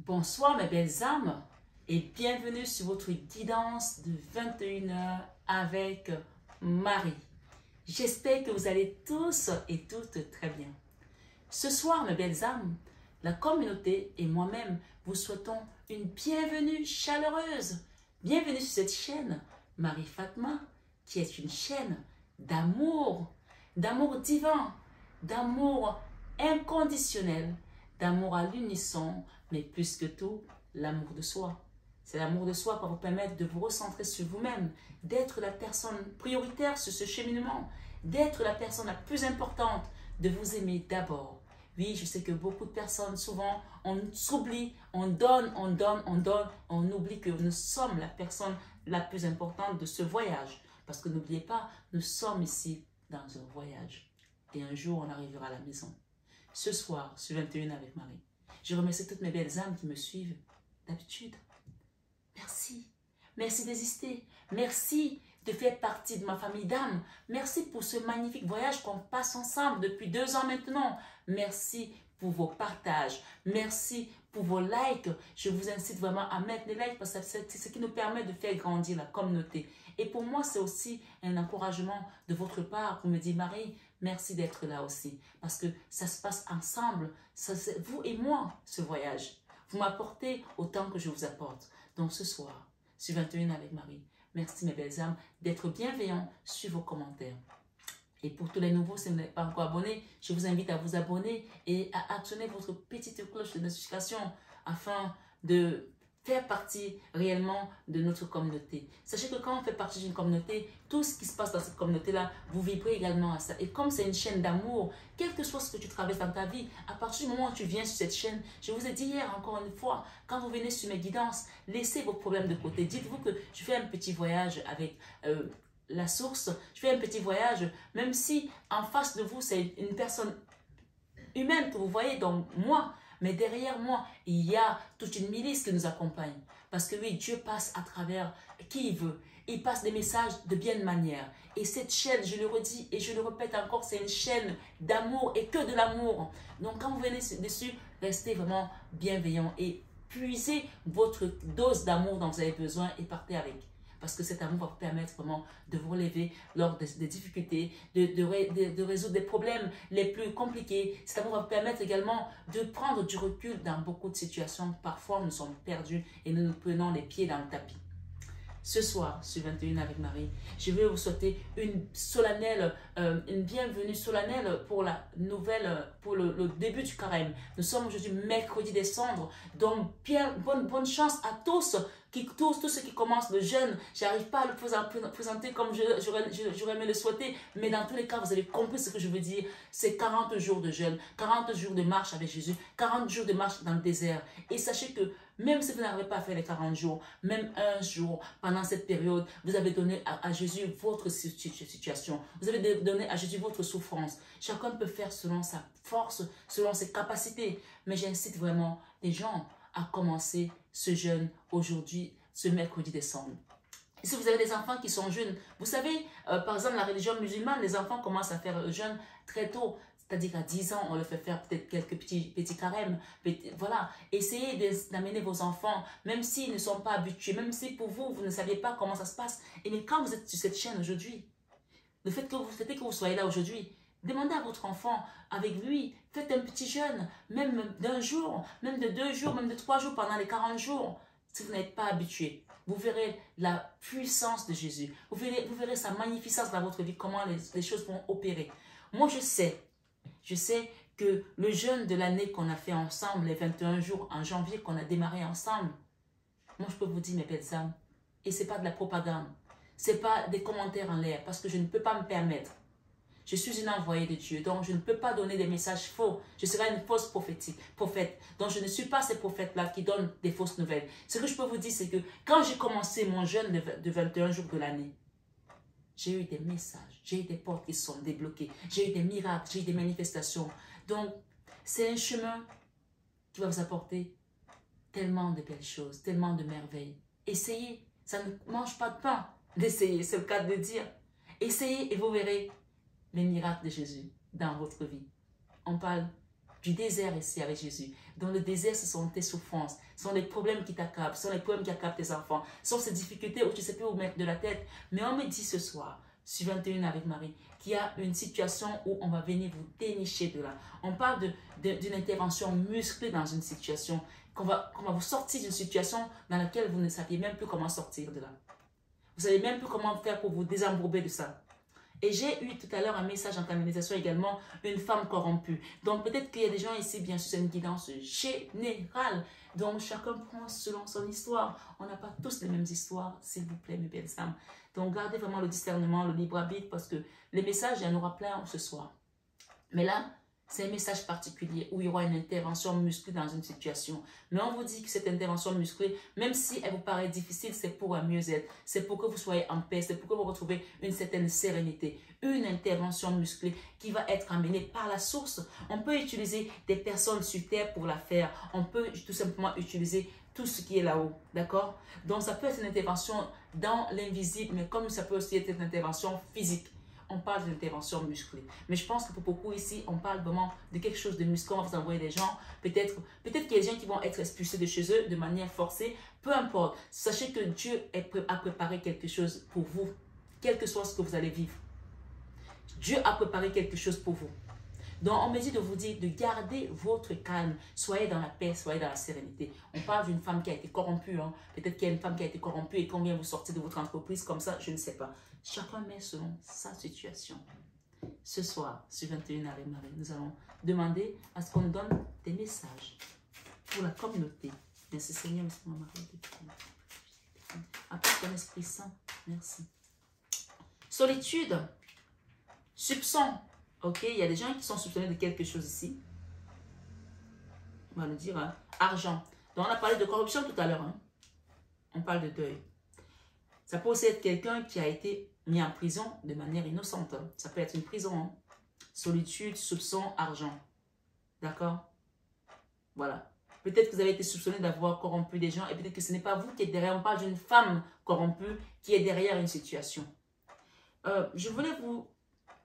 Bonsoir mes belles âmes et bienvenue sur votre guidance de 21h avec Marie. J'espère que vous allez tous et toutes très bien. Ce soir mes belles âmes, la communauté et moi-même vous souhaitons une bienvenue chaleureuse. Bienvenue sur cette chaîne Marie Fatma qui est une chaîne d'amour divin, d'amour inconditionnel, d'amour à l'unisson, mais plus que tout, l'amour de soi. C'est l'amour de soi qui va vous permettre de vous recentrer sur vous-même, d'être la personne prioritaire sur ce cheminement, d'être la personne la plus importante, de vous aimer d'abord. Oui, je sais que beaucoup de personnes, souvent, on s'oublie, on donne, on oublie que nous sommes la personne la plus importante de ce voyage. Parce que n'oubliez pas, nous sommes ici dans un voyage. Et un jour, on arrivera à la maison. Ce soir, sur 21 avec Marie, je remercie toutes mes belles âmes qui me suivent d'habitude. Merci. Merci d'exister. Merci de faire partie de ma famille d'âmes. Merci pour ce magnifique voyage qu'on passe ensemble depuis 2 ans maintenant. Merci pour vos partages. Merci pour vos likes. Je vous incite vraiment à mettre les likes parce que c'est ce qui nous permet de faire grandir la communauté. Et pour moi, c'est aussi un encouragement de votre part pour me dire, Marie, merci d'être là aussi. Parce que ça se passe ensemble. C'est vous et moi, ce voyage. Vous m'apportez autant que je vous apporte. Donc ce soir, sur 21 avec Marie, merci mes belles âmes d'être bienveillants sur vos commentaires. Et pour tous les nouveaux, si vous n'êtes pas encore abonné, je vous invite à vous abonner et à actionner votre petite cloche de notification afin de faire partie réellement de notre communauté. Sachez que quand on fait partie d'une communauté, tout ce qui se passe dans cette communauté-là, vous vibrez également à ça. Et comme c'est une chaîne d'amour, quel que soit ce que tu traverses dans ta vie, à partir du moment où tu viens sur cette chaîne, je vous ai dit hier encore une fois, quand vous venez sur mes guidances, laissez vos problèmes de côté. Dites-vous que je fais un petit voyage avec la source, je fais un petit voyage, même si en face de vous, c'est une personne humaine que vous voyez, donc moi, mais derrière moi, il y a toute une milice qui nous accompagne. Parce que oui, Dieu passe à travers qui il veut. Il passe des messages de bien manière. Et cette chaîne, je le redis et je le répète encore, c'est une chaîne d'amour et que de l'amour. Donc quand vous venez dessus, restez vraiment bienveillant et puisez votre dose d'amour dont vous avez besoin et partez avec. Parce que cet amour va vous permettre vraiment de vous relever lors des difficultés, de résoudre des problèmes les plus compliqués. Cet amour va vous permettre également de prendre du recul dans beaucoup de situations. Parfois, nous sommes perdus et nous nous prenons les pieds dans le tapis. Ce soir, sur 21 avec Marie, je vais vous souhaiter une bienvenue solennelle pour la nouvelle, pour le début du carême. Nous sommes aujourd'hui mercredi des cendres, donc bonne chance à tous ceux qui commencent le jeûne. J'arrive pas à le présenter comme j'aurais aimé le souhaiter, mais dans tous les cas, vous avez compris ce que je veux dire. C'est 40 jours de jeûne, 40 jours de marche avec Jésus, 40 jours de marche dans le désert. Et sachez que même si vous n'arrivez pas à faire les 40 jours, même un jour, pendant cette période, vous avez donné à Jésus votre situation. Vous avez donné à Jésus votre souffrance. Chacun peut faire selon sa force, selon ses capacités. Mais j'incite vraiment les gens à commencer ce jeûne aujourd'hui, ce mercredi décembre. Et si vous avez des enfants qui sont jeunes, vous savez, par exemple, la religion musulmane, les enfants commencent à faire le jeûne très tôt. C'est-à-dire qu'à 10 ans, on leur fait faire peut-être quelques petits carèmes. Voilà, essayez d'amener vos enfants, même s'ils ne sont pas habitués, même si pour vous, vous ne saviez pas comment ça se passe. Et mais quand vous êtes sur cette chaîne aujourd'hui, le fait que vous soyez là aujourd'hui, demandez à votre enfant, avec lui, faites un petit jeûne, même d'1 jour, même de 2 jours, même de 3 jours pendant les 40 jours. Si vous n'êtes pas habitué, vous verrez la puissance de Jésus. Vous verrez sa magnificence dans votre vie, comment les choses vont opérer. Moi, je sais que le jeûne de l'année qu'on a fait ensemble, les 21 jours en janvier qu'on a démarré ensemble, moi je peux vous dire mes belles âmes, et ce n'est pas de la propagande, ce n'est pas des commentaires en l'air, parce que je ne peux pas me permettre. Je suis une envoyée de Dieu, donc je ne peux pas donner des messages faux. Je serai une fausse prophète. Donc je ne suis pas ces prophètes-là qui donnent des fausses nouvelles. Ce que je peux vous dire, c'est que quand j'ai commencé mon jeûne de 21 jours de l'année, j'ai eu des messages, j'ai eu des portes qui se sont débloquées, j'ai eu des miracles, j'ai eu des manifestations. Donc, c'est un chemin qui va vous apporter tellement de belles choses, tellement de merveilles. Essayez, ça ne mange pas de pain d'essayer, c'est le cas de le dire. Essayez et vous verrez les miracles de Jésus dans votre vie. On parle du désert ici avec Jésus. Dans le désert, ce sont tes souffrances, ce sont les problèmes qui t'accablent, ce sont les problèmes qui accablent tes enfants, ce sont ces difficultés où tu ne sais plus où mettre de la tête. Mais on me dit ce soir, sur 21 avec Marie, qu'il y a une situation où on va venir vous dénicher de là. On parle d'une intervention musclée dans une situation, qu'on va vous sortir d'une situation dans laquelle vous ne saviez même plus comment sortir de là. Vous ne savez même plus comment faire pour vous désembourber de ça. Et j'ai eu tout à l'heure un message en canalisation également, une femme corrompue. Donc peut-être qu'il y a des gens ici, bien sûr, c'est une guidance générale. Donc chacun prend selon son histoire. On n'a pas tous les mêmes histoires, s'il vous plaît, mes belles âmes. Donc gardez vraiment le discernement, le libre arbitre, parce que les messages, il y en aura plein ce soir. Mais là, c'est un message particulier où il y aura une intervention musclée dans une situation. Mais on vous dit que cette intervention musclée, même si elle vous paraît difficile, c'est pour un mieux-être. C'est pour que vous soyez en paix, c'est pour que vous retrouviez une certaine sérénité. Une intervention musclée qui va être amenée par la source. On peut utiliser des personnes sur terre pour la faire. On peut tout simplement utiliser tout ce qui est là-haut. D'accord? Donc ça peut être une intervention dans l'invisible, mais comme ça peut aussi être une intervention physique. On parle d'intervention musclée. Mais je pense que pour beaucoup ici, on parle vraiment de quelque chose de musclé. On va vous envoyer des gens. Peut-être qu'il y a des gens qui vont être expulsés de chez eux de manière forcée. Peu importe. Sachez que Dieu a préparé quelque chose pour vous. Quel que soit ce que vous allez vivre. Dieu a préparé quelque chose pour vous. Donc, on me dit de vous dire de garder votre calme. Soyez dans la paix, soyez dans la sérénité. On parle d'une femme qui a été corrompue. Hein. Peut-être qu'il y a une femme qui a été corrompue et qu'on vient vous sortir de votre entreprise comme ça, je ne sais pas. Chacun met selon sa situation. Ce soir, sur 21 avec Marie, nous allons demander à ce qu'on nous donne des messages pour la communauté. Merci Seigneur, merci mon mari. Apporte ton Esprit Saint. Merci. Solitude. Soupçon. Ok, il y a des gens qui sont soupçonnés de quelque chose ici. On va nous dire hein. Argent. Donc, on a parlé de corruption tout à l'heure. Hein. On parle de deuil. Ça peut aussi être quelqu'un qui a été mis en prison de manière innocente. Hein. Ça peut être une prison. Hein. Solitude, soupçon, argent. D'accord? Voilà. Peut-être que vous avez été soupçonné d'avoir corrompu des gens et peut-être que ce n'est pas vous qui êtes derrière. On parle d'une femme corrompue qui est derrière une situation. Je voulais vous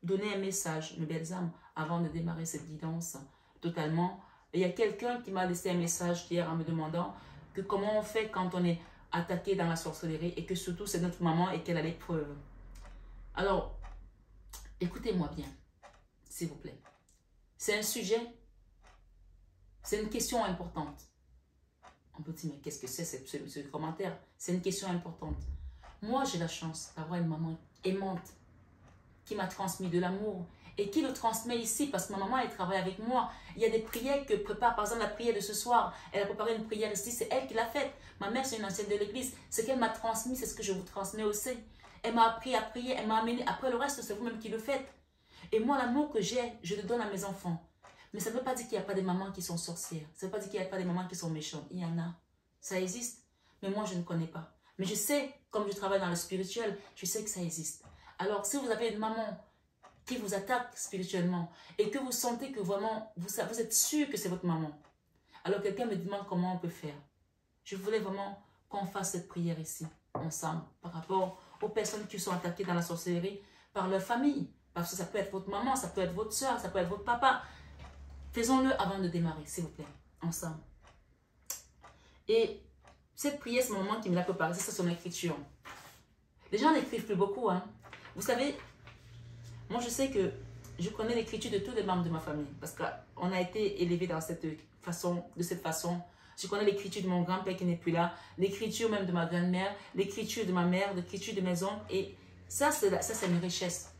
donner un message, mes belles âmes, avant de démarrer cette guidance totalement. Il y a quelqu'un qui m'a laissé un message hier en me demandant que comment on fait quand on est attaqué dans la sorcellerie et que surtout c'est notre maman et qu'elle a l'épreuve. Alors, écoutez-moi bien, s'il vous plaît. C'est un sujet, c'est une question importante. On peut dire, mais qu'est-ce que c'est ce commentaire? C'est une question importante. Moi, j'ai la chance d'avoir une maman aimante qui m'a transmis de l'amour et qui le transmet ici parce que ma maman, elle travaille avec moi. Il y a des prières que prépare, par exemple la prière de ce soir. Elle a préparé une prière ici, c'est elle qui l'a faite. Ma mère, c'est une ancienne de l'église. Ce qu'elle m'a transmis, c'est ce que je vous transmets aussi. Elle m'a appris à prier, elle m'a amené. Après le reste, c'est vous-même qui le faites. Et moi, l'amour que j'ai, je le donne à mes enfants. Mais ça ne veut pas dire qu'il n'y a pas des mamans qui sont sorcières. Ça ne veut pas dire qu'il n'y a pas des mamans qui sont méchantes. Il y en a. Ça existe. Mais moi, je ne connais pas. Mais je sais, comme je travaille dans le spirituel, je sais que ça existe. Alors, si vous avez une maman qui vous attaque spirituellement et que vous sentez que vraiment, vous êtes sûr que c'est votre maman, alors quelqu'un me demande comment on peut faire. Je voulais vraiment qu'on fasse cette prière ici, ensemble, par rapport aux personnes qui sont attaquées dans la sorcellerie par leur famille. Parce que ça peut être votre maman, ça peut être votre soeur, ça peut être votre papa. Faisons-le avant de démarrer, s'il vous plaît, ensemble. Et cette prière, c'est mon maman qui me l'a préparée, c'est son écriture. Les gens n'écrivent plus beaucoup, hein. Vous savez, moi je sais que je connais l'écriture de tous les membres de ma famille parce qu'on a été élevés dans de cette façon. Je connais l'écriture de mon grand-père qui n'est plus là, l'écriture même de ma grand-mère, l'écriture de ma mère, l'écriture de mes oncles. Et ça, c'est une richesse.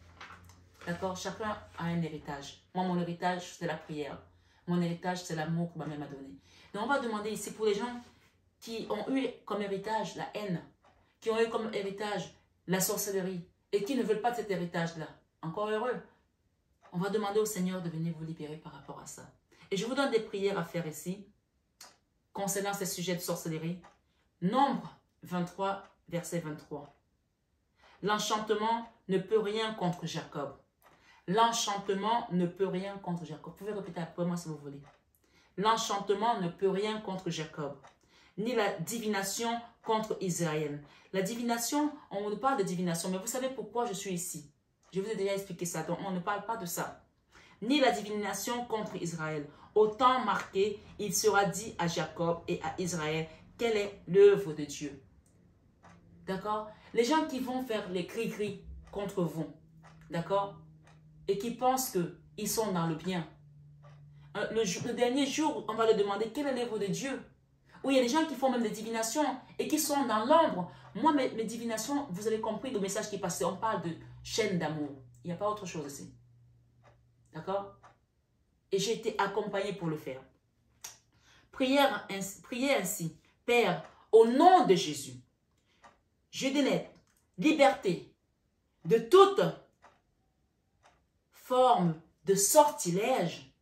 D'accord? Chacun a un héritage. Moi, mon héritage, c'est la prière. Mon héritage, c'est l'amour que ma mère m'a donné. Donc, on va demander ici pour les gens qui ont eu comme héritage la haine, qui ont eu comme héritage la sorcellerie, et qui ne veulent pas de cet héritage-là. Encore heureux. On va demander au Seigneur de venir vous libérer par rapport à ça. Et je vous donne des prières à faire ici, concernant ces sujets de sorcellerie. Nombre 23, verset 23. L'enchantement ne peut rien contre Jacob. L'enchantement ne peut rien contre Jacob. Vous pouvez répéter après moi si vous voulez. L'enchantement ne peut rien contre Jacob, ni la divination contre Israël. La divination, on nous parle de divination, mais vous savez pourquoi je suis ici? Je vous ai déjà expliqué ça, donc on ne parle pas de ça. Ni la divination contre Israël. au temps marqué, il sera dit à Jacob et à Israël quelle est l'œuvre de Dieu. D'accord? Les gens qui vont faire les cris-cris contre vous, d'accord? Et qui pensent qu'ils sont dans le bien. Le dernier jour, on va leur demander quelle est l'œuvre de Dieu. Oui, il y a des gens qui font même des divinations et qui sont dans l'ombre. Moi, mes divinations, vous avez compris le message qui est passé. On parle de chaîne d'amour. Il n'y a pas autre chose ici. D'accord? Et j'ai été accompagnée pour le faire. Priez ainsi. Père, au nom de Jésus, je dénette liberté de toute forme de sortilège,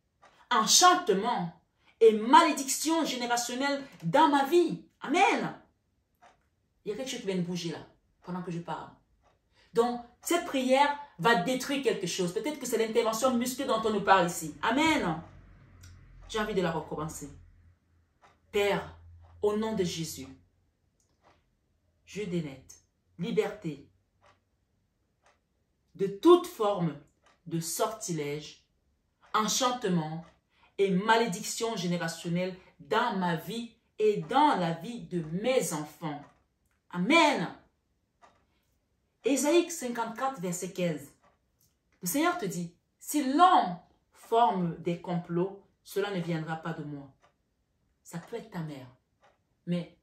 enchantement et malédiction générationnelle dans ma vie. Amen. Il y a quelque chose qui vient de bouger là, pendant que je parle. Donc, cette prière va détruire quelque chose. Peut-être que c'est l'intervention musclée dont on nous parle ici. Amen. J'ai envie de la recommencer. Père, au nom de Jésus, je dénette liberté de toute forme de sortilège, enchantement et malédiction générationnelle dans ma vie et dans la vie de mes enfants. Amen. Ésaïe 54, verset 15. Le Seigneur te dit, si l'homme forme des complots, cela ne viendra pas de moi. Ça peut être ta mère. Mais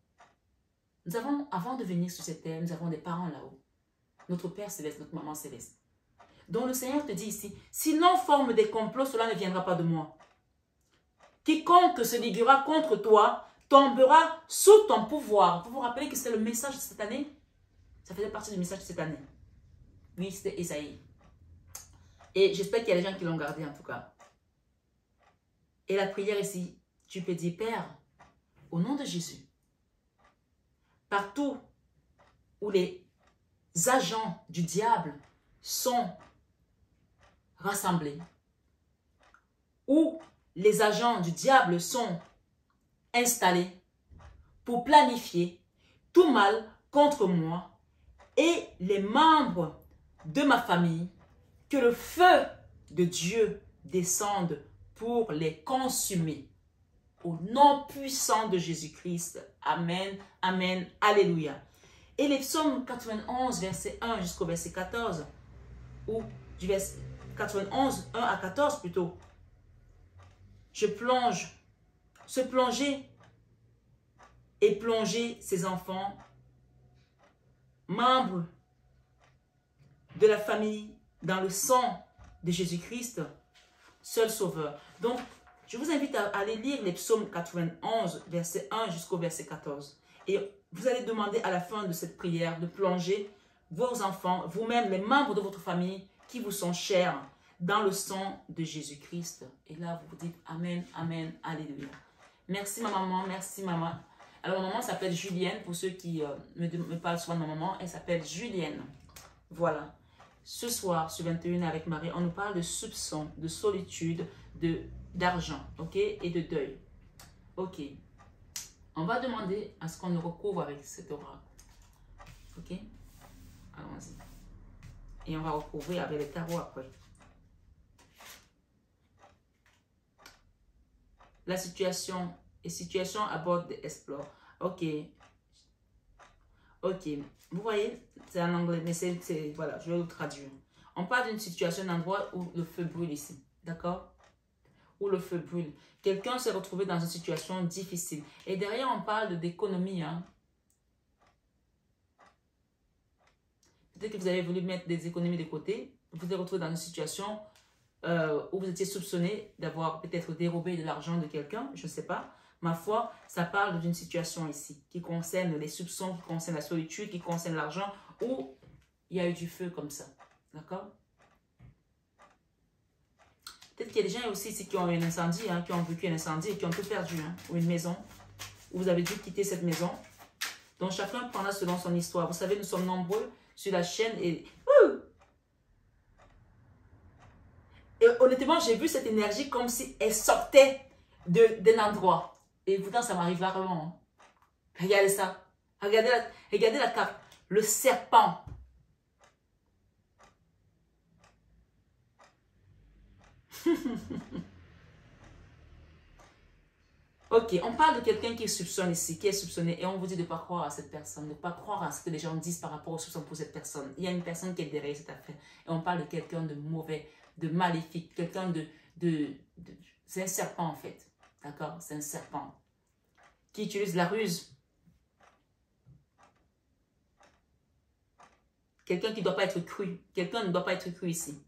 nous avons, avant de venir sur cette terre, nous avons des parents là-haut. Notre Père céleste, notre maman céleste. Donc le Seigneur te dit ici, si l'on forme des complots, cela ne viendra pas de moi. Quiconque se liguera contre toi tombera sous ton pouvoir. Vous vous rappelez que c'est le message de cette année? Ça faisait partie du message de cette année. Oui, c'était Esaïe. Et j'espère qu'il y a des gens qui l'ont gardé en tout cas. Et la prière ici, tu peux dire, Père, au nom de Jésus, partout où les agents du diable sont rassemblés, où les agents du diable sont installés pour planifier tout mal contre moi et les membres de ma famille, que le feu de Dieu descende pour les consumer. Au nom puissant de Jésus-Christ. Amen, amen, alléluia. Et les psaumes 91, verset 1 jusqu'au verset 14, ou du verset 91, 1 à 14 plutôt. Je plonge, se plonger et plonger ses enfants, membres de la famille, dans le sang de Jésus-Christ, seul sauveur. Donc, je vous invite à aller lire les psaumes 91, verset 1 jusqu'au verset 14. Et vous allez demander à la fin de cette prière de plonger vos enfants, vous-même, les membres de votre famille qui vous sont chers, dans le sang de Jésus-Christ. Et là, vous vous dites Amen, Amen, Alléluia. Merci ma maman, merci maman. Alors, ma maman s'appelle Julienne, pour ceux qui me parlent souvent de ma maman, elle s'appelle Julienne. Voilà. Ce soir, sur 21 avec Marie, on nous parle de soupçons, de solitude, d'argent, ok, et de deuil. Ok. On va demander à ce qu'on nous recouvre avec cet oracle. Ok. Allons-y. Et on va recouvrir avec les tarots après. La situation et situation à bord de Explore. Ok. Ok. Vous voyez, c'est en anglais, mais c'est voilà, je vais le traduire. On parle d'une situation, d'un endroit où le feu brûle ici. D'accord? Où le feu brûle. Quelqu'un s'est retrouvé dans une situation difficile. Et derrière, on parle d'économie. Hein. Peut-être que vous avez voulu mettre des économies de côté. Vous vous êtes retrouvé dans une situation où vous étiez soupçonné d'avoir peut-être dérobé de l'argent de quelqu'un. Je ne sais pas. Ma foi, ça parle d'une situation ici qui concerne les soupçons, qui concerne la solitude, qui concerne l'argent, où il y a eu du feu comme ça. D'accord? Peut-être qu'il y a des gens aussi ici qui ont eu un incendie, hein, qui ont vécu un incendie et qui ont tout perdu. Hein, ou une maison, où vous avez dû quitter cette maison. Donc chacun prendra selon son histoire. Vous savez, nous sommes nombreux sur la chaîne et... Et honnêtement, j'ai vu cette énergie comme si elle sortait d'un endroit. Et pourtant, ça m'arrive rarement. Hein. Regardez ça. Regardez la carte. Le serpent. Ok, on parle de quelqu'un qui soupçonne ici, qui est soupçonné, et on vous dit de ne pas croire à cette personne, de ne pas croire à ce que les gens disent par rapport au soupçon pour cette personne. Il y a une personne qui est derrière cette affaire, et on parle de quelqu'un de mauvais, de maléfique, quelqu'un c'est un serpent en fait, d'accord? C'est un serpent qui utilise la ruse. Quelqu'un qui ne doit pas être cru, quelqu'un ne doit pas être cru ici,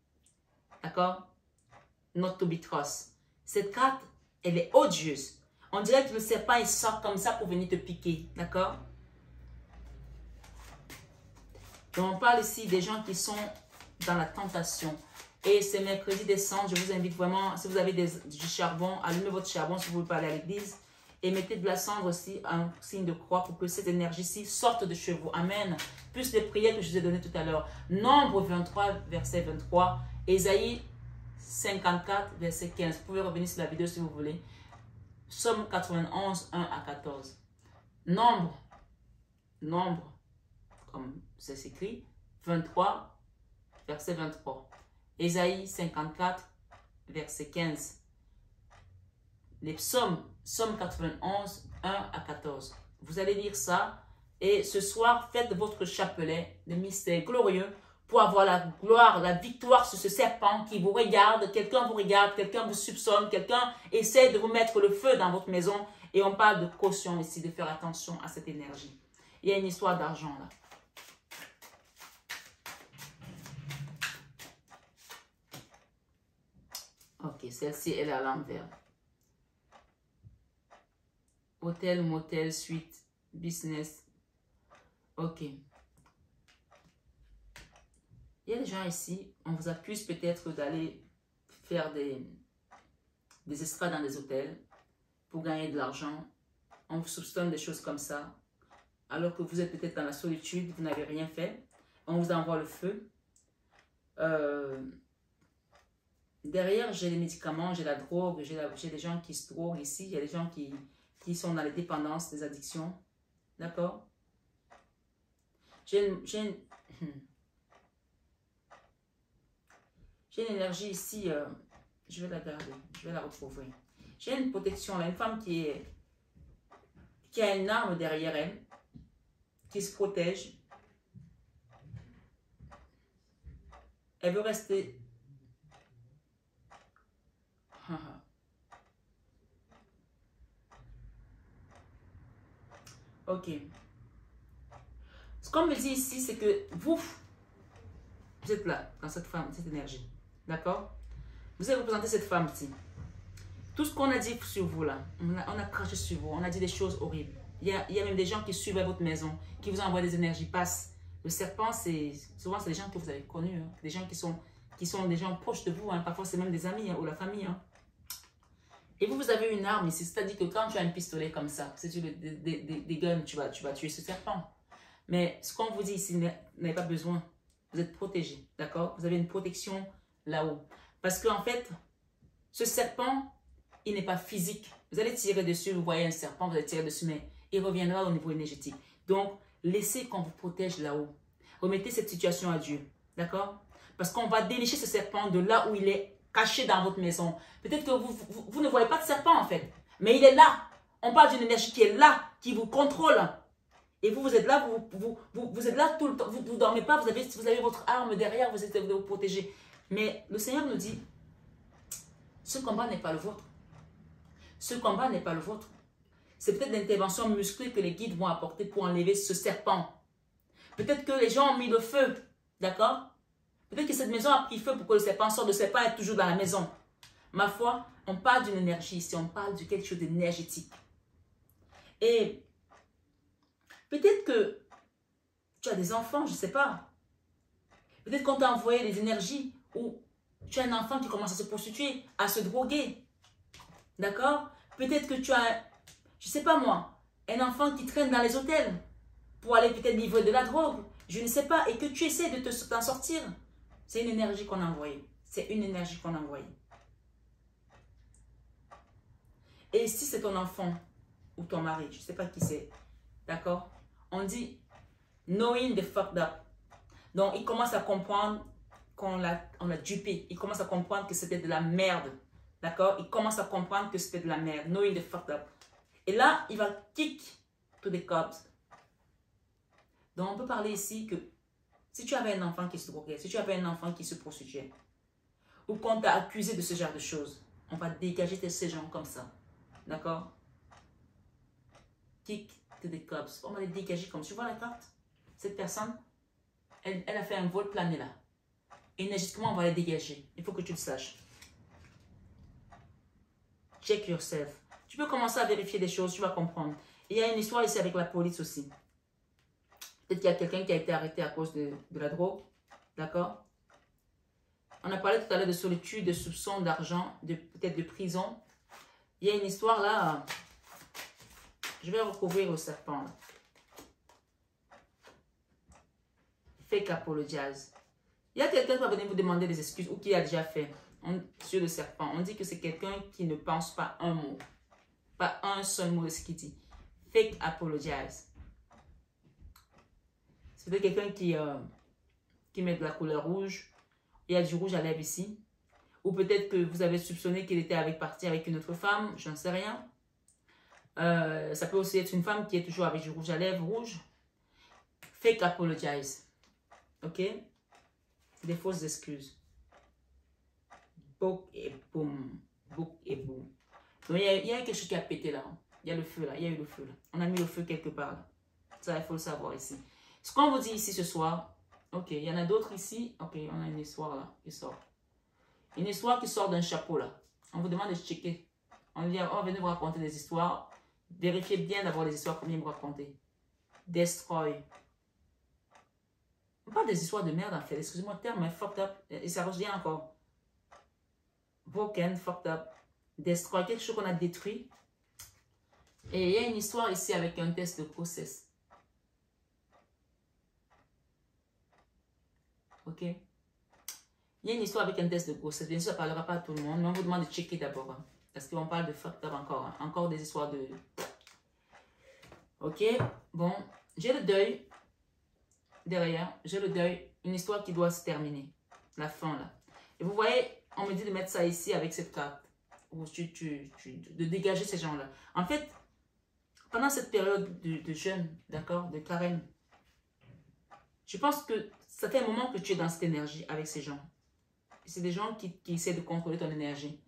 d'accord? Not to be trust. Cette carte, elle est odieuse. On dirait que le serpent, il sort comme ça pour venir te piquer. D'accord? Donc, on parle ici des gens qui sont dans la tentation. Et c'est mercredi décembre. Je vous invite vraiment, si vous avez du charbon, allumez votre charbon si vous voulez pas aller à l'église. Et mettez de la cendre aussi, un signe de croix pour que cette énergie-ci sorte de chez vous. Amen. Plus les prières que je vous ai données tout à l'heure. Nombre 23, verset 23. Ésaïe 54, verset 15. Vous pouvez revenir sur la vidéo si vous voulez. Somme 91, 1 à 14. Nombre, comme c'est écrit, 23, verset 23. Ésaïe 54, verset 15. Les psaumes, Somme 91, 1 à 14. Vous allez lire ça et ce soir, faites votre chapelet de mystère glorieux pour avoir la gloire, la victoire sur ce serpent qui vous regarde, quelqu'un vous soupçonne, quelqu'un essaie de vous mettre le feu dans votre maison. Et on parle de caution ici, de faire attention à cette énergie. Il y a une histoire d'argent là. Ok, celle-ci, elle est à l'envers. Hôtel, motel, suite, business. Ok. Il y a des gens ici, on vous accuse peut-être d'aller faire des extras dans des hôtels pour gagner de l'argent. On vous soupçonne des choses comme ça. Alors que vous êtes peut-être dans la solitude, vous n'avez rien fait. On vous envoie le feu. Derrière, j'ai les médicaments, j'ai la drogue, j'ai des gens qui se droguent ici. Il y a des gens qui sont dans les dépendances, des addictions. D'accord? J'ai une énergie ici, je vais la garder, je vais la retrouver. J'ai une protection là, une femme qui a une arme derrière elle, qui se protège. Elle veut rester. Ok. Ce qu'on me dit ici, c'est que vous êtes là, dans cette femme, cette énergie. D'accord? Vous avez représenté cette femme ici. Tout ce qu'on a dit sur vous là, on a craché sur vous, on a dit des choses horribles. Il y a même des gens qui suivent à votre maison, qui vous envoient des énergies passes. Le serpent, souvent c'est des gens que vous avez connus, hein. Des gens qui sont des gens proches de vous, hein. Parfois c'est même des amis, hein, ou la famille. Hein. Et vous avez une arme ici, c'est-à-dire que quand tu as un pistolet comme ça, si tu des guns, tu vas tuer ce serpent. Mais ce qu'on vous dit ici, vous n'avez pas besoin. Vous êtes protégé, d'accord? Vous avez une protection là-haut. Parce qu'en fait, ce serpent, il n'est pas physique. Vous allez tirer dessus, vous voyez un serpent, vous allez tirer dessus, mais il reviendra au niveau énergétique. Donc, laissez qu'on vous protège là-haut. Remettez cette situation à Dieu, d'accord? Parce qu'on va dénicher ce serpent de là où il est caché dans votre maison. Peut-être que vous ne voyez pas de serpent en fait, mais il est là. On parle d'une énergie qui est là, qui vous contrôle. Et vous êtes là, vous êtes là tout le temps. Vous ne dormez pas, vous avez votre arme derrière, vous êtes vous protéger. Mais le Seigneur nous dit, ce combat n'est pas le vôtre. Ce combat n'est pas le vôtre. C'est peut-être l'intervention musclée que les guides vont apporter pour enlever ce serpent. Peut-être que les gens ont mis le feu, d'accord? Peut-être que cette maison a pris feu pour que le serpent sorte. Le serpent est toujours dans la maison. Ma foi, on parle d'une énergie ici, on parle de quelque chose d'énergétique. Et peut-être que tu as des enfants, je ne sais pas. Peut-être qu'on t'a envoyé des énergies où tu as un enfant qui commence à se prostituer, à se droguer. D'accord? Peut-être que tu as, je ne sais pas moi, un enfant qui traîne dans les hôtels pour aller peut-être livrer de la drogue. Je ne sais pas. Et que tu essaies de t'en sortir. C'est une énergie qu'on a envoyée. C'est une énergie qu'on a envoyée. Et si c'est ton enfant ou ton mari, je ne sais pas qui c'est. D'accord? On dit knowing the fucked up. Donc, il commence à comprendre qu'on l'a dupé. Il commence à comprendre que c'était de la merde. D'accord? Il commence à comprendre que c'était de la merde. Knowing the fucked up. Et là, il va kick to the cops. Donc, on peut parler ici que si tu avais un enfant qui se droguait, si tu avais un enfant qui se prostituait, ou qu'on t'a accusé de ce genre de choses, on va dégager ces gens comme ça. D'accord? Kick to the cops. On va les dégager comme ça. Tu vois la carte? Cette personne, elle a fait un vol plané là. Énergétiquement, on va les dégager. Il faut que tu le saches. Check yourself. Tu peux commencer à vérifier des choses, tu vas comprendre. Et il y a une histoire ici avec la police aussi. Peut-être qu'il y a quelqu'un qui a été arrêté à cause de la drogue. D'accord? On a parlé tout à l'heure de solitude, de soupçons, d'argent, peut-être de prison. Il y a une histoire là. Je vais recouvrir au serpent. Là. Fake apologize. Il y a quelqu'un qui va venir vous demander des excuses ou qui a déjà fait sur le serpent. On dit que c'est quelqu'un qui ne pense pas un mot. Pas un seul mot de ce qu'il dit. Fake apologize. C'est peut-être quelqu'un qui met de la couleur rouge. Il y a du rouge à lèvres ici. Ou peut-être que vous avez soupçonné qu'il était parti avec une autre femme. Je n'en sais rien. Ça peut aussi être une femme qui est toujours avec du rouge à lèvres rouge. Fake apologize. Ok? C'est des fausses excuses. Bouk et boum. Bouk et boum. Donc, il y a quelque chose qui a pété là. Il y a le feu là. Il y a eu le feu là. On a mis le feu quelque part là. Ça, il faut le savoir ici. Ce qu'on vous dit ici ce soir. Ok, il y en a d'autres ici. Ok, on a une histoire là qui sort. Une histoire qui sort d'un chapeau là. On vous demande de checker. On va venir vous raconter des histoires. Vérifiez bien d'abord les histoires qu'on vient vous raconter. Destroy. Pas des histoires de merde en fait. Excusez-moi le terme, mais fucked up. Et ça revient encore. Broken, fucked up. Destroy. Quelque chose qu'on a détruit. Et il y a une histoire ici avec un test de grossesse. Ok? Il y a une histoire avec un test de grossesse. Bien sûr, ça ne parlera pas à tout le monde, mais on vous demande de checker d'abord. Hein, parce qu'on parle de fucked up encore. Hein, encore des histoires de... Ok? Bon, j'ai le deuil. Derrière, j'ai le deuil. Une histoire qui doit se terminer. La fin, là. Et vous voyez, on me dit de mettre ça ici avec cette carte. Ou de dégager ces gens-là. En fait, pendant cette période de jeûne, d'accord, de carême, je pense que ça fait un moment que tu es dans cette énergie avec ces gens. C'est des gens qui essaient de contrôler ton énergie,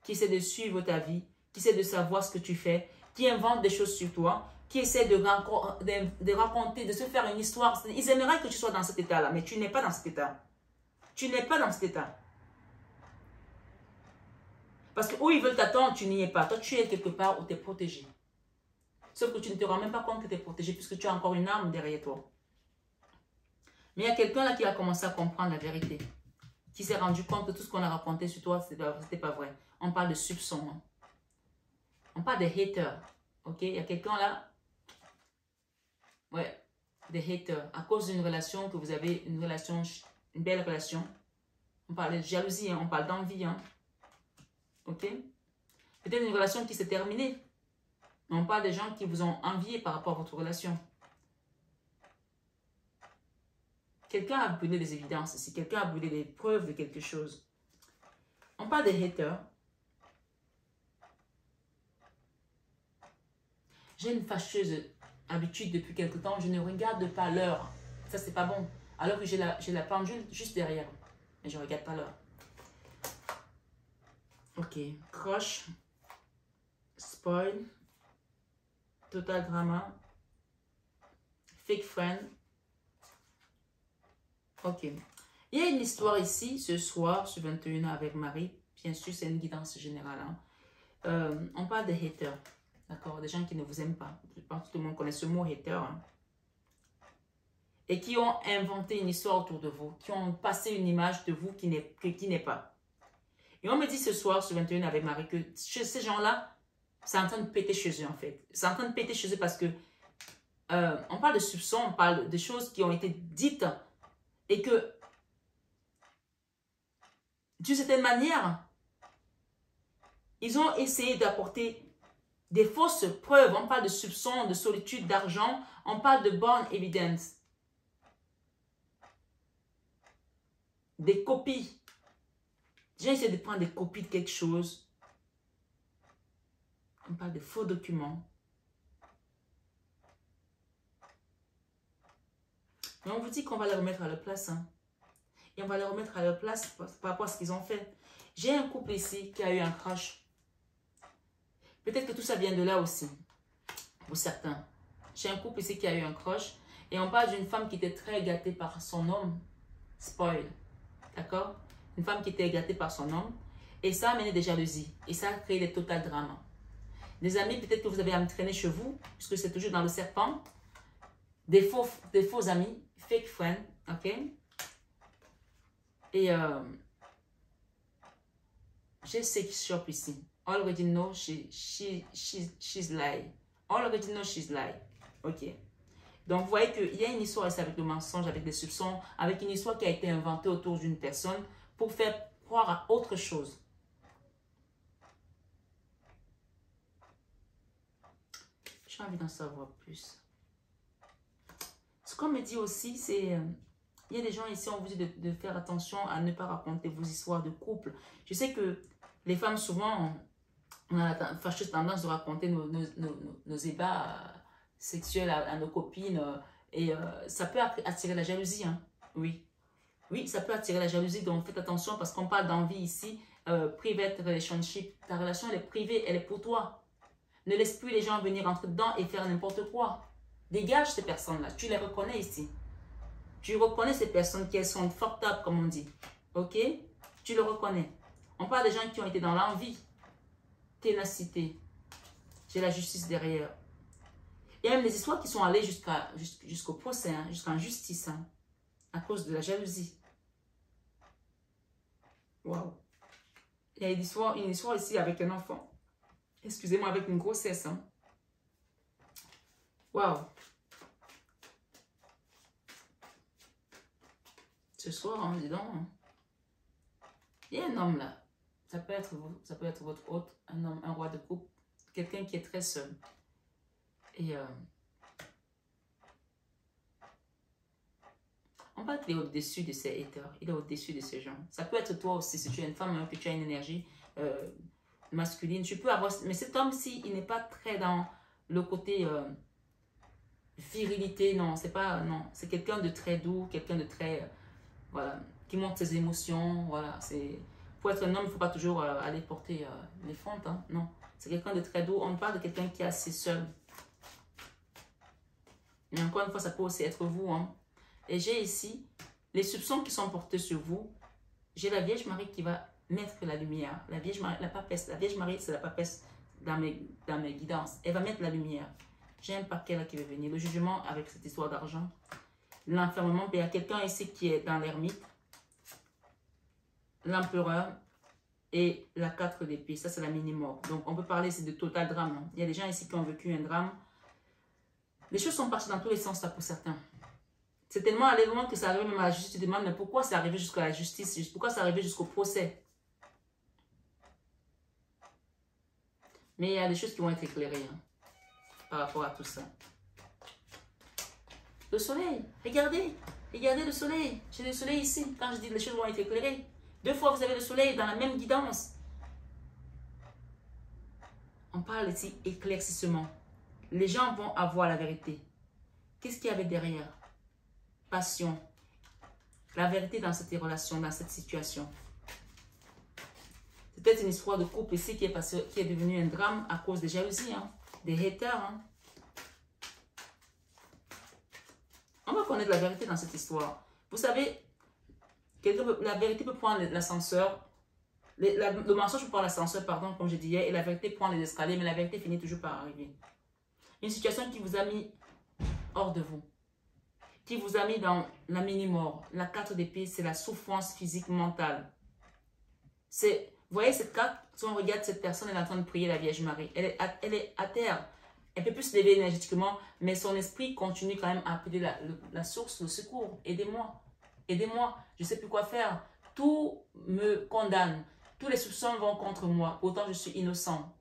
qui essaient de suivre ta vie, qui essaient de savoir ce que tu fais, qui inventent des choses sur toi, qui essaient de raconter, de se faire une histoire. Ils aimeraient que tu sois dans cet état-là, mais tu n'es pas dans cet état. Tu n'es pas dans cet état. Parce que où ils veulent t'attendre, tu n'y es pas. Toi, tu es quelque part où tu es protégé. Sauf que tu ne te rends même pas compte que tu es protégé puisque tu as encore une arme derrière toi. Mais il y a quelqu'un là qui a commencé à comprendre la vérité. Qui s'est rendu compte que tout ce qu'on a raconté sur toi, ce n'était pas vrai. On parle de soupçons. Hein. On parle des haters. Ok? Il y a quelqu'un là. Ouais. Des haters. À cause d'une relation que vous avez, une belle relation. On parle de jalousie, hein, on parle d'envie. Hein. Ok? Peut-être une relation qui s'est terminée. Mais on parle des gens qui vous ont envié par rapport à votre relation. Quelqu'un a brûlé des évidences ici. Quelqu'un a brûlé des preuves de quelque chose. On parle des haters. J'ai une fâcheuse habitude depuis quelque temps. Je ne regarde pas l'heure. Ça, c'est pas bon. Alors que j'ai la pendule juste derrière. Mais je ne regarde pas l'heure. Ok. Crush. Spoil. Total drama. Fake friend. Ok. Il y a une histoire ici, ce soir, sur 21h avec Marie. Bien sûr, c'est une guidance générale. Hein. On parle de haters. D'accord? Des gens qui ne vous aiment pas. Je pense que tout le monde connaît ce mot hater. Hein. Et qui ont inventé une histoire autour de vous. Qui ont passé une image de vous qui n'est pas. Et on me dit ce soir, sur 21h avec Marie, que chez ces gens-là, c'est en train de péter chez eux, en fait. C'est en train de péter chez eux parce que on parle de soupçons, on parle de choses qui ont été dites et que, d'une certaine manière, ils ont essayé d'apporter des fausses preuves. On parle de soupçons, de solitude, d'argent. On parle de born evidence. Des copies. Les gens essaient de prendre des copies de quelque chose. On parle de faux documents. Mais on vous dit qu'on va les remettre à leur place. Hein. Et on va les remettre à leur place par rapport à ce qu'ils ont fait. J'ai un couple ici qui a eu un crush. Peut-être que tout ça vient de là aussi. Pour certains. J'ai un couple ici qui a eu un crush. Et on parle d'une femme qui était très gâtée par son homme. Spoil. D'accord? Une femme qui était gâtée par son homme. Et ça a amené des jalousies. Et ça a créé des total dramas. Des amis, peut-être que vous avez entraîné chez vous, puisque c'est toujours dans le serpent. Des faux amis, fake friends, ok? Et j'ai sex shop ici. Already know she's lie. Already know she's lie. Ok. Donc, vous voyez qu'il y a une histoire ici avec le mensonge, avec des soupçons, avec une histoire qui a été inventée autour d'une personne pour faire croire à autre chose. J'ai envie d'en savoir plus. Ce qu'on me dit aussi, c'est... il y a des gens ici, on vous dit de faire attention à ne pas raconter vos histoires de couple. Je sais que les femmes, souvent, on a la fâcheuse tendance de raconter nos ébats sexuels à nos copines. Et ça peut attirer la jalousie. Hein. Oui. Oui, ça peut attirer la jalousie. Donc, faites attention parce qu'on parle d'envie ici. Private relationship. Ta relation, elle est privée. Elle est pour toi. Ne laisse plus les gens venir entrer dedans et faire n'importe quoi. Dégage ces personnes-là. Tu les reconnais ici. Tu reconnais ces personnes qui sont fucked up, comme on dit. Ok? Tu le reconnais. On parle des gens qui ont été dans l'envie. Ténacité. J'ai la justice derrière. Il y a même des histoires qui sont allées jusqu'au procès, hein, jusqu'en justice, hein, à cause de la jalousie. Waouh. Il y a une histoire ici avec un enfant. Excusez-moi, avec une grossesse. Hein. Waouh. Ce soir, hein, dis donc. Hein. Il y a un homme là. Ça peut être vous, ça peut être votre hôte, un homme, un roi de coupe, quelqu'un qui est très seul. Et on parle qu'il est au-dessus de ces haters, il est au-dessus de ces gens. Ça peut être toi aussi, si tu es une femme, hein, que tu as une énergie masculine. Tu peux avoir, mais cet homme-ci, il n'est pas très dans le côté virilité, non, c'est pas, non. C'est quelqu'un de très doux, quelqu'un de très, voilà, qui montre ses émotions, voilà, c'est... Pour être un homme, il ne faut pas toujours aller porter les fentes, hein, non. C'est quelqu'un de très doux. On parle de quelqu'un qui est assez seul. Mais encore une fois, ça peut aussi être vous. Hein. Et j'ai ici les soupçons qui sont portés sur vous. J'ai la Vierge Marie qui va mettre la lumière. La Vierge Marie, la papesse. La Vierge Marie, c'est la papesse dans mes guidances. Elle va mettre la lumière. J'ai un paquet là qui va venir. Le jugement avec cette histoire d'argent. L'enfermement. Il y a quelqu'un ici qui est dans l'ermite. L'empereur et la 4 d'épée. Ça, c'est la mini-mort. Donc, on peut parler ici de total drame. Hein. Il y a des gens ici qui ont vécu un drame. Les choses sont parties dans tous les sens là pour certains. C'est tellement allé loin que ça arrive même à la justice. Tu te demandes, mais pourquoi c'est arrivé jusqu'à la justice? Pourquoi c'est arrivé jusqu'au procès? Mais il y a des choses qui vont être éclairées hein, par rapport à tout ça. Le soleil, regardez. Regardez le soleil. J'ai le soleil ici. Quand je dis les choses vont être éclairées. 2 fois vous avez le soleil dans la même guidance. On parle ici éclaircissement. Les gens vont avoir la vérité. Qu'est-ce qu'il y avait derrière? Passion. La vérité dans cette relation, dans cette situation. C'est peut-être une histoire de couple ici qui est devenue un drame à cause des jalousies, hein, des haters. Hein. On va connaître la vérité dans cette histoire. Vous savez, la vérité peut prendre l'ascenseur. Le mensonge peut prendre l'ascenseur, pardon, comme je disais, et la vérité prend les escaliers, mais la vérité finit toujours par arriver. Une situation qui vous a mis hors de vous, qui vous a mis dans la mini-mort. La 4 d'épée, c'est la souffrance physique, mentale. Vous voyez cette carte, si on regarde cette personne, elle est en train de prier la Vierge Marie. Elle est à terre. Elle peut plus se lever énergétiquement, mais son esprit continue quand même à appeler la source, le secours. Aidez-moi. Aidez-moi. Je ne sais plus quoi faire. Tout me condamne. Tous les soupçons vont contre moi. Pourtant, je suis innocent.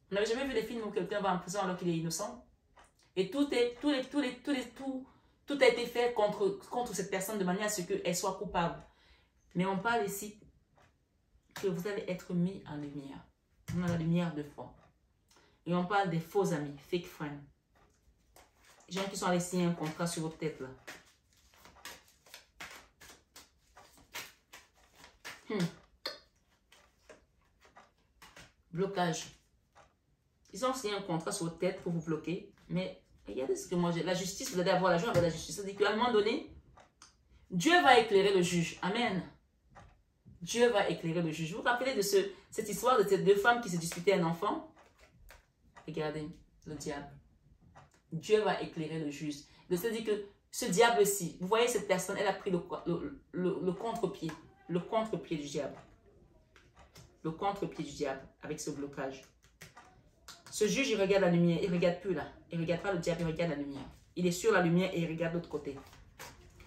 Vous n'avez jamais vu des films où quelqu'un va en prison alors qu'il est innocent? Et tout a été fait contre cette personne de manière à ce qu'elle soit coupable. Mais on parle ici que vous allez être mis en lumière. On a la lumière de fond. Et on parle des faux amis, fake friends. Les gens qui sont allés signer un contrat sur votre tête là. Blocage. Ils ont signé un contrat sur votre tête pour vous bloquer. Mais regardez ce que moi j'ai. La justice, vous allez avoir la joie avec la justice. C'est-à-dire qu'à un moment donné, Dieu va éclairer le juge. Amen. Dieu va éclairer le juge. Vous vous rappelez de cette histoire de ces deux femmes qui se disputaient un enfant? Regardez, le diable. Dieu va éclairer le juge. C'est-à-dire que ce diable-ci, vous voyez cette personne, elle a pris le contre-pied. Le contre-pied du diable. Le contre-pied du diable avec ce blocage. Ce juge, il regarde la lumière. Il ne regarde plus là. Il ne regarde pas le diable, il regarde la lumière. Il est sur la lumière et il regarde de l'autre côté.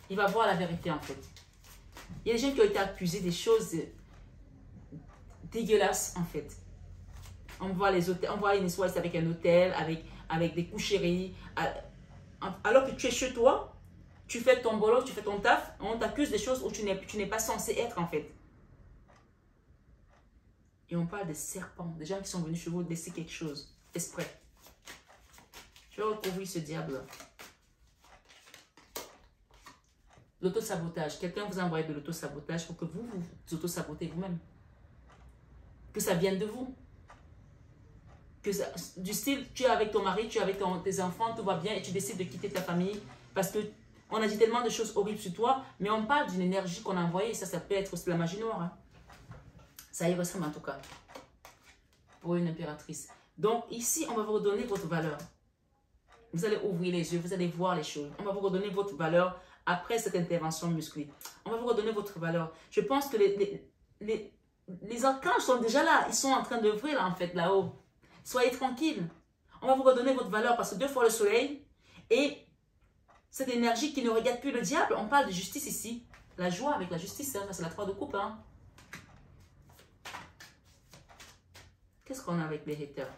Il va voir la vérité en fait. Il y a des gens qui ont été accusés des choses dégueulasses en fait. On voit les hôtels, on voit une histoire avec un hôtel, avec des coucheries. Alors que tu es chez toi, tu fais ton boulot, tu fais ton taf, on t'accuse des choses où tu n'es pas censé être en fait. Et on parle des serpents, des gens qui sont venus chez vous laisser quelque chose, exprès. Je vais recouvrir ce diable-là. L'autosabotage. Quelqu'un vous a envoyé de l'autosabotage pour que vous vous autosabotez vous-même. Que ça vienne de vous. Que ça, du style, tu es avec ton mari, tu es avec tes enfants, tout va bien et tu décides de quitter ta famille parce que on a dit tellement de choses horribles sur toi, mais on parle d'une énergie qu'on a envoyée. Ça peut être aussi la magie noire. Hein. Ça y ressemble en tout cas. Pour une impératrice. Donc ici, on va vous redonner votre valeur. Vous allez ouvrir les yeux, vous allez voir les choses. On va vous redonner votre valeur après cette intervention musclée. On va vous redonner votre valeur. Je pense que les archanges sont déjà là. Ils sont en train d'œuvrer là en fait, là-haut. Soyez tranquilles. On va vous redonner votre valeur parce que 2 fois le soleil et cette énergie qui ne regarde plus le diable. On parle de justice ici. La joie avec la justice, hein, c'est la 3 de coupe. Hein. Qu'est-ce qu'on a avec les haters?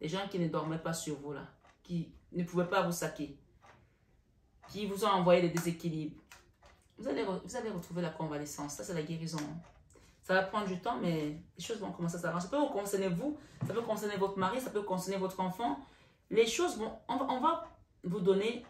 Les gens qui ne dormaient pas sur vous là. Qui ne pouvaient pas vous saquer. Qui vous ont envoyé des déséquilibres. Vous allez retrouver la convalescence. Ça, c'est la guérison. Hein. Ça va prendre du temps, mais les choses vont commencer à s'arranger. Ça peut vous concerner vous, ça peut concerner votre mari, ça peut concerner votre enfant. Les choses vont... On va vous donner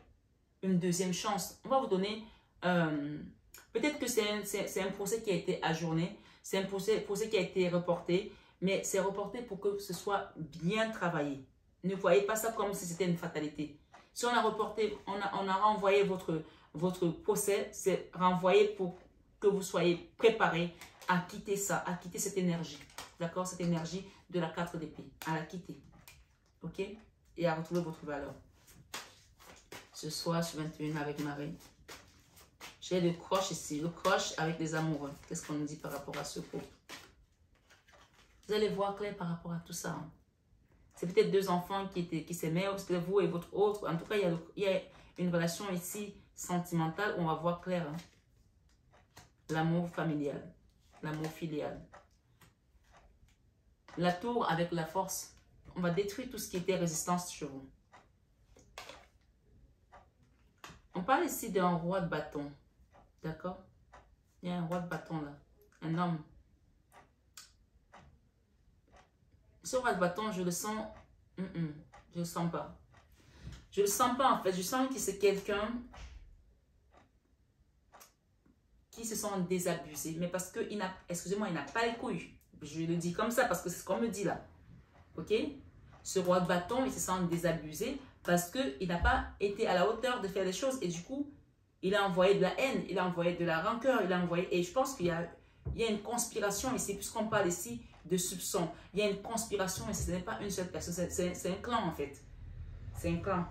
une deuxième chance. On va vous donner... peut-être que c'est un procès qui a été ajourné. C'est un procès qui a été reporté. Mais c'est reporté pour que ce soit bien travaillé. Ne voyez pas ça comme si c'était une fatalité. Si on a reporté, on a renvoyé votre procès, c'est renvoyé pour que vous soyez préparés à quitter ça, à quitter cette énergie. D'accord? Cette énergie de la 4 d'épée. À la quitter. Ok? Et à retrouver votre valeur. Ce soir, sur 21 avec Marie. J'ai le croche ici. Le croche avec les amoureux. Qu'est-ce qu'on nous dit par rapport à ce couple? Vous allez voir clair par rapport à tout ça. Hein. C'est peut-être 2 enfants qui s'aimaient, c'est vous et votre autre. En tout cas, il y a une relation ici sentimentale où on va voir clair. Hein. L'amour familial, l'amour filial. La tour avec la force. On va détruire tout ce qui était résistance chez vous. On parle ici d'un roi de bâton. D'accord? Il y a un roi de bâton là. Un homme. Ce roi de bâton, je le sens. Je ne le sens pas. Je ne le sens pas en fait. Je sens que c'est quelqu'un qui se sent désabusé. Mais parce que, excusez-moi, il n'a pas les couilles. Je le dis comme ça parce que c'est ce qu'on me dit là. Ok? Ce roi de bâton, il se sent désabusé parce qu'il n'a pas été à la hauteur de faire les choses. Et du coup, il a envoyé de la haine, il a envoyé de la rancœur, il a envoyé... Et je pense qu'il y a une conspiration ici, puisqu'on parle ici de soupçons. Il y a une conspiration et ce n'est pas une seule personne, c'est un clan en fait. C'est un clan.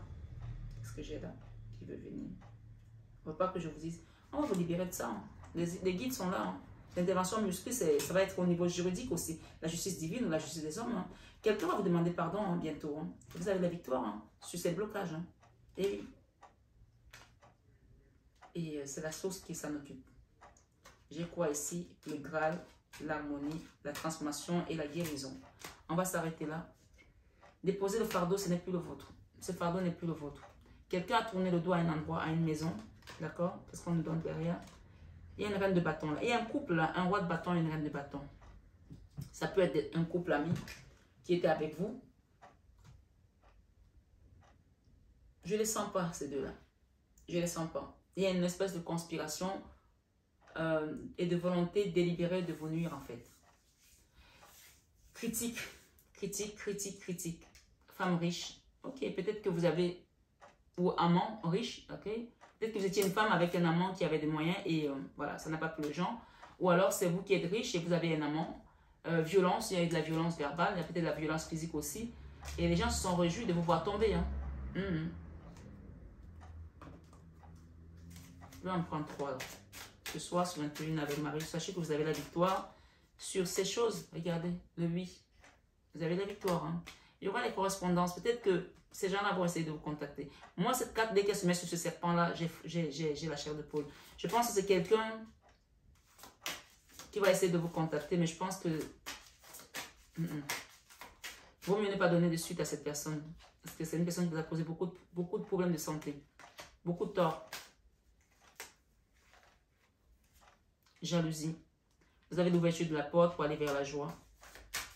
Qu'est-ce que j'ai là qui veut venir? Il ne faut pas que je vous dise. On va vous libérer de ça. Hein. Les guides sont là. Hein. L'intervention musclée, ça va être au niveau juridique aussi. La justice divine ou la justice des hommes. Hein. Quelqu'un va vous demander pardon hein, bientôt. Hein. Vous avez la victoire hein, sur ces blocages. Hein. Et c'est la source qui s'en occupe. J'ai quoi ici? Le Graal, l'harmonie, la transformation et la guérison. On va s'arrêter là. Déposer le fardeau, ce n'est plus le vôtre. Ce fardeau n'est plus le vôtre. Quelqu'un a tourné le dos à un endroit, à une maison. D'accord? Qu'est-ce qu'on nous donne derrière? Il y a une reine de bâton là. Il y a un couple là, un roi de bâton et une reine de bâton. Ça peut être un couple ami qui était avec vous. Je ne les sens pas, ces deux-là. Je ne les sens pas. Il y a une espèce de conspiration et de volonté délibérée de vous nuire, en fait. Critique, critique, critique, critique. Femme riche. Ok, peut-être que vous avez... Ou amant riche, ok. Peut-être que vous étiez une femme avec un amant qui avait des moyens et voilà, ça n'a pas plu aux gens. Ou alors, c'est vous qui êtes riche et vous avez un amant. Violence, il y a eu de la violence verbale, il y a peut-être de la violence physique aussi. Et les gens se sont réjouis de vous voir tomber. Hein. Je vais en prendre 3 là. Ce soir, sur 21 avec Marie, sachez que vous avez la victoire sur ces choses. Regardez, le 8. Vous avez la victoire. Hein. Il y aura les correspondances. Peut-être que ces gens-là vont essayer de vous contacter. Moi, cette carte, dès qu'elle se met sur ce serpent-là, j'ai la chair de poule. Je pense que c'est quelqu'un qui va essayer de vous contacter, mais je pense que vaut mieux ne pas donner de suite à cette personne. Parce que c'est une personne qui vous a causé beaucoup de problèmes de santé. Beaucoup de tort. Jalousie. Vous avez l'ouverture de la porte pour aller vers la joie.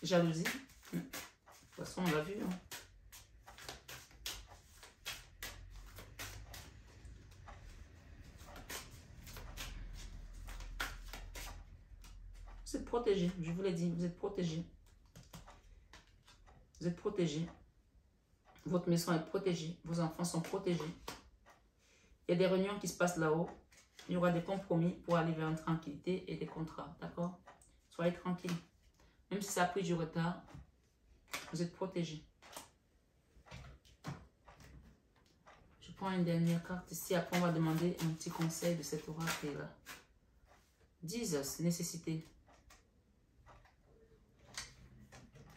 Jalousie. De toute façon, on l'a vu. Hein. Vous êtes protégé, je vous l'ai dit, vous êtes protégé. Vous êtes protégé. Votre maison est protégée. Vos enfants sont protégés. Il y a des réunions qui se passent là-haut. Il y aura des compromis pour aller vers une tranquillité et des contrats. D'accord? Soyez tranquille. Même si ça a pris du retard, vous êtes protégé. Je prends une dernière carte ici. Après, on va demander un petit conseil de cet oracle-là. 10, nécessité.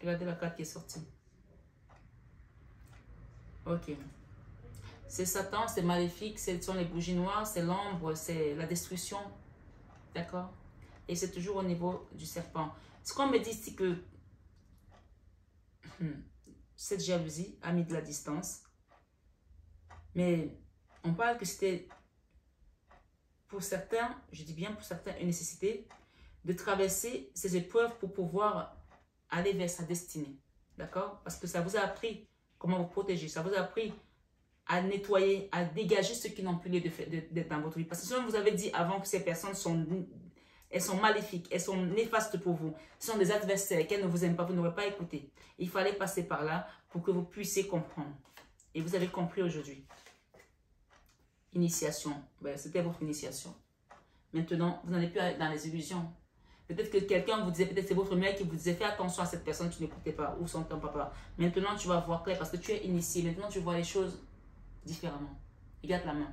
Regardez la carte qui est sortie. Ok. C'est Satan, c'est maléfique, ce sont les bougies noires, c'est l'ombre, c'est la destruction. D'accord? Et c'est toujours au niveau du serpent. Ce qu'on me dit, c'est que cette jalousie a mis de la distance. Mais on parle que c'était pour certains, je dis bien pour certains, une nécessité de traverser ces épreuves pour pouvoir aller vers sa destinée. D'accord? Parce que ça vous a appris comment vous protéger. Ça vous a appris à nettoyer, à dégager ceux qui n'ont plus lieu d'être dans votre vie. Parce que si on vous avait dit avant que ces personnes sont maléfiques, elles sont néfastes pour vous, ce sont des adversaires, qu'elles ne vous aiment pas, vous n'aurez pas écouté. Il fallait passer par là pour que vous puissiez comprendre. Et vous avez compris aujourd'hui. Initiation. Ben, c'était votre initiation. Maintenant, vous n'allez plus dans les illusions. Peut-être que quelqu'un vous disait, peut-être c'est votre mère qui vous disait, fais attention à cette personne, tu n'écoutais pas, ou son papa. Maintenant, tu vas voir clair parce que tu es initié. Maintenant, tu vois les choses différemment. Regarde la main.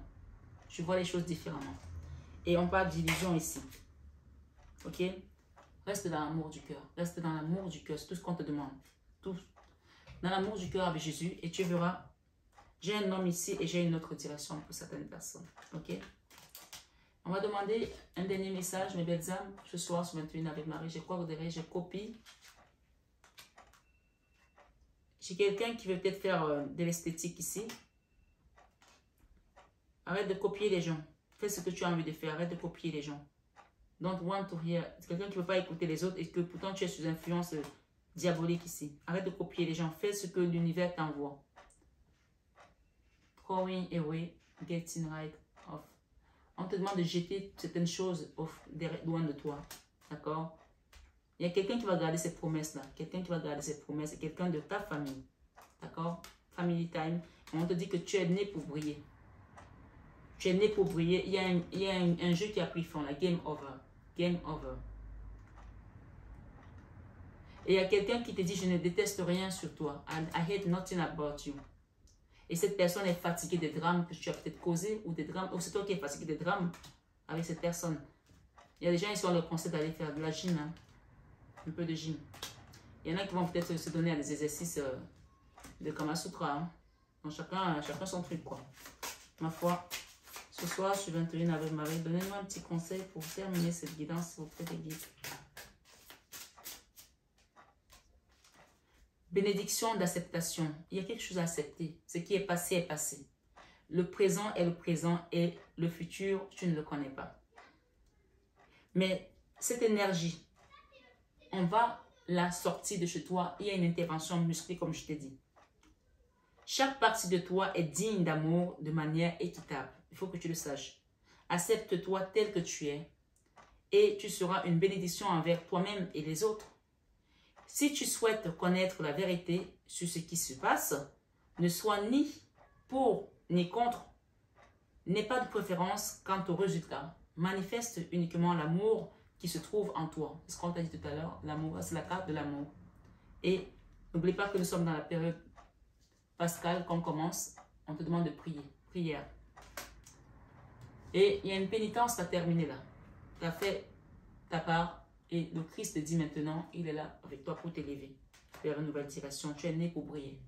Tu vois les choses différemment. Et on parle d'illusion ici. Ok? Reste dans l'amour du cœur. Reste dans l'amour du cœur. C'est tout ce qu'on te demande. Tout. Dans l'amour du cœur avec Jésus. Et tu verras, j'ai un homme ici et j'ai une autre direction pour certaines personnes. Ok? On va demander un dernier message, mes belles âmes, ce soir sur 21 avec Marie. Je crois que vous devez, je copie. J'ai quelqu'un qui veut peut-être faire de l'esthétique ici. Arrête de copier les gens. Fais ce que tu as envie de faire. Arrête de copier les gens. Don't want to hear. C'est quelqu'un qui ne veut pas écouter les autres et que pourtant tu es sous influence diabolique ici. Arrête de copier les gens. Fais ce que l'univers t'envoie. Throwing away, getting right off. On te demande de jeter certaines choses loin de toi. D'accord? Il y a quelqu'un qui va garder ses promesses-là. Quelqu'un qui va garder ses promesses. C'est quelqu'un de ta famille. D'accord? Family time. On te dit que tu es né pour briller. Tu es né pour briller. Il y a un jeu qui a pris fin. La game over. Game over. Et il y a quelqu'un qui te dit, je ne déteste rien sur toi. I hate nothing about you. Et cette personne est fatiguée des drames que tu as peut-être causés ou des drames, ou c'est toi qui es fatigué des drames avec cette personne. Il y a des gens qui sont le conseil d'aller faire de la gym, hein, un peu de gym. Il y en a qui vont peut-être se donner à des exercices de Kama Sutra. Hein. Donc chacun son truc, quoi. Ma foi, ce soir, je suis 21 avec Marie. Donnez-moi un petit conseil pour terminer cette guidance, s'il vous plaît, les guides. Bénédiction d'acceptation. Il y a quelque chose à accepter. Ce qui est passé est passé. Le présent est le présent et le futur, tu ne le connais pas. Mais cette énergie, on va la sortir de chez toi. Il y a une intervention musclée, comme je t'ai dit. Chaque partie de toi est digne d'amour de manière équitable. Il faut que tu le saches. Accepte-toi tel que tu es et tu seras une bénédiction envers toi-même et les autres. Si tu souhaites connaître la vérité sur ce qui se passe, ne sois ni pour ni contre, n'aie pas de préférence quant au résultat. Manifeste uniquement l'amour qui se trouve en toi. C'est ce qu'on t'a dit tout à l'heure, l'amour, c'est la carte de l'amour. Et n'oublie pas que nous sommes dans la période pascale qu'on commence, on te demande de prier, prière. Et il y a une pénitence à terminer là. Tu as fait ta part et le Christ te dit maintenant, il est là avec toi pour t'élever vers une nouvelle direction. Tu es né pour briller.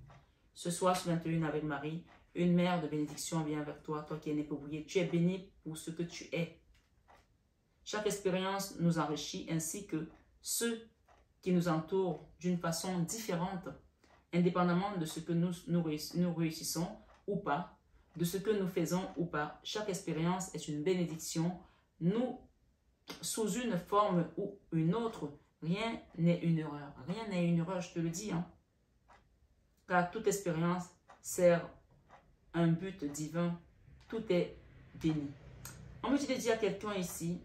Ce soir, ce 21 avec Marie, une mère de bénédiction vient vers toi, toi qui es né pour briller. Tu es béni pour ce que tu es. Chaque expérience nous enrichit ainsi que ceux qui nous entourent d'une façon différente, indépendamment de ce que nous réussissons ou pas, de ce que nous faisons ou pas. Chaque expérience est une bénédiction. Nous, sous une forme ou une autre, rien n'est une erreur. Rien n'est une erreur, je te le dis. Hein. Car toute expérience sert un but divin. Tout est béni. On veut te dire à quelqu'un ici,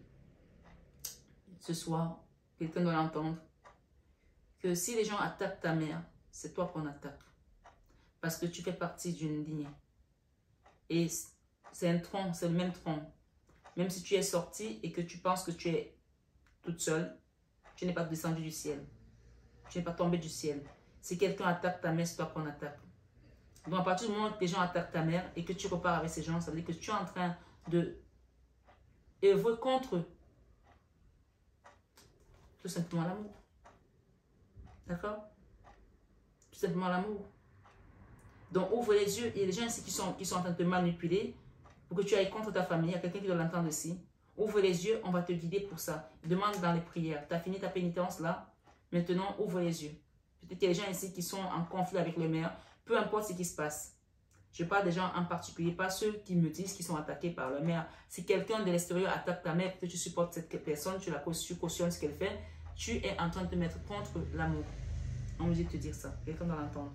ce soir, quelqu'un doit l'entendre, que si les gens attaquent ta mère, c'est toi qu'on attaque. Parce que tu fais partie d'une lignée. Et c'est un tronc, c'est le même tronc. Même si tu es sorti et que tu penses que tu es toute seule, tu n'es pas descendu du ciel. Tu n'es pas tombé du ciel. Si quelqu'un attaque ta mère, c'est toi qu'on attaque. Donc à partir du moment où les gens attaquent ta mère et que tu repars avec ces gens, ça veut dire que tu es en train de œuvrer contre eux. Tout simplement l'amour. D'accord? Tout simplement l'amour. Donc ouvre les yeux. Il y a des gens ici qui sont en train de te manipuler pour que tu ailles contre ta famille. Il y a quelqu'un qui doit l'entendre ici. Ouvre les yeux, on va te guider pour ça. Demande dans les prières. Tu as fini ta pénitence là. Maintenant, ouvre les yeux. Peut-être qu'il y a des gens ici qui sont en conflit avec le maire. Peu importe ce qui se passe. Je parle des gens en particulier, pas ceux qui me disent qu'ils sont attaqués par le maire. Si quelqu'un de l'extérieur attaque ta mère, que tu supportes cette personne, tu cautionnes ce qu'elle fait, tu es en train de te mettre contre l'amour. On vous dit de te dire ça. Quelqu'un doit l'entendre.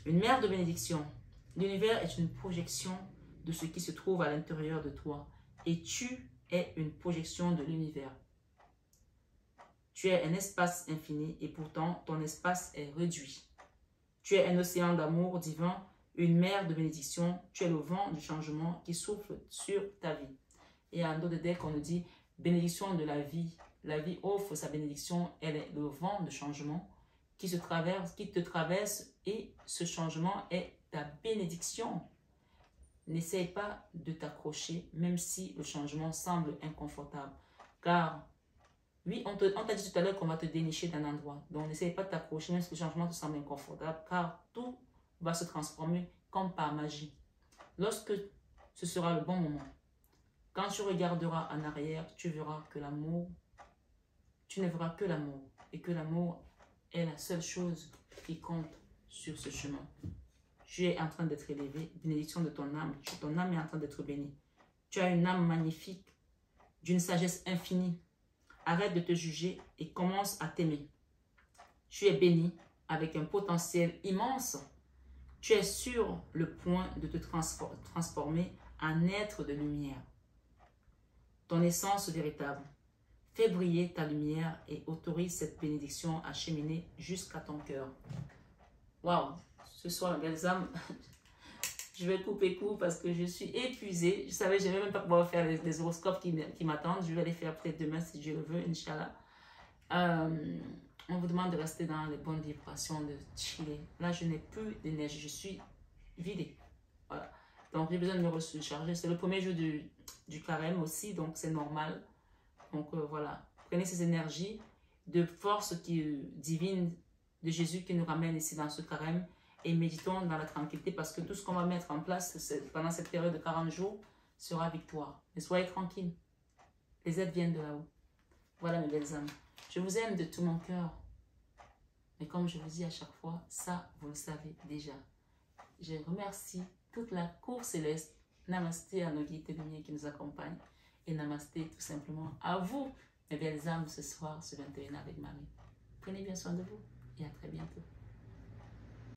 Une mère de bénédiction. L'univers est une projection de ce qui se trouve à l'intérieur de toi. Et tu es une projection de l'univers. Tu es un espace infini et pourtant ton espace est réduit. Tu es un océan d'amour divin, une mer de bénédiction. Tu es le vent du changement qui souffle sur ta vie. Et en d'autres deck, on nous dit bénédiction de la vie. La vie offre sa bénédiction. Elle est le vent de changement qui te traverse et ce changement est ta bénédiction. N'essaye pas de t'accrocher même si le changement semble inconfortable. Car oui, on t'a dit tout à l'heure qu'on va te dénicher d'un endroit. Donc, n'essaye pas de t'accrocher, même si le changement te semble inconfortable, car tout va se transformer comme par magie. Lorsque ce sera le bon moment, quand tu regarderas en arrière, tu verras que l'amour, tu ne verras que l'amour. Et que l'amour est la seule chose qui compte sur ce chemin. Tu es en train d'être élevé, bénédiction de ton âme. Ton âme est en train d'être bénie. Tu as une âme magnifique, d'une sagesse infinie. Arrête de te juger et commence à t'aimer. Tu es béni avec un potentiel immense. Tu es sur le point de te transformer en être de lumière. Ton essence véritable. Fais briller ta lumière et autorise cette bénédiction à cheminer jusqu'à ton cœur. Waouh! Ce soir, belles âmes, je vais couper court parce que je suis épuisée. Je savais que je ne vais même pas pouvoir faire les horoscopes qui m'attendent. Je vais les faire peut-être demain si Dieu le veut, Inch'Allah. On vous demande de rester dans les bonnes vibrations, de chiller. Là, je n'ai plus d'énergie. Je suis vidée. Voilà. Donc, j'ai besoin de me recharger. C'est le premier jour du carême aussi, donc c'est normal. Donc, voilà. Prenez ces énergies de force divine de Jésus qui nous ramène ici dans ce carême. Et méditons dans la tranquillité parce que tout ce qu'on va mettre en place pendant cette période de 40 jours sera victoire. Mais soyez tranquilles. Les aides viennent de là-haut. Voilà mes belles âmes. Je vous aime de tout mon cœur. Mais comme je vous dis à chaque fois, ça, vous le savez déjà. Je remercie toute la cour céleste. Namasté à nos guides et lumières qui nous accompagnent. Et namasté tout simplement à vous, mes belles âmes, ce soir, ce 21 avec Marie. Prenez bien soin de vous et à très bientôt.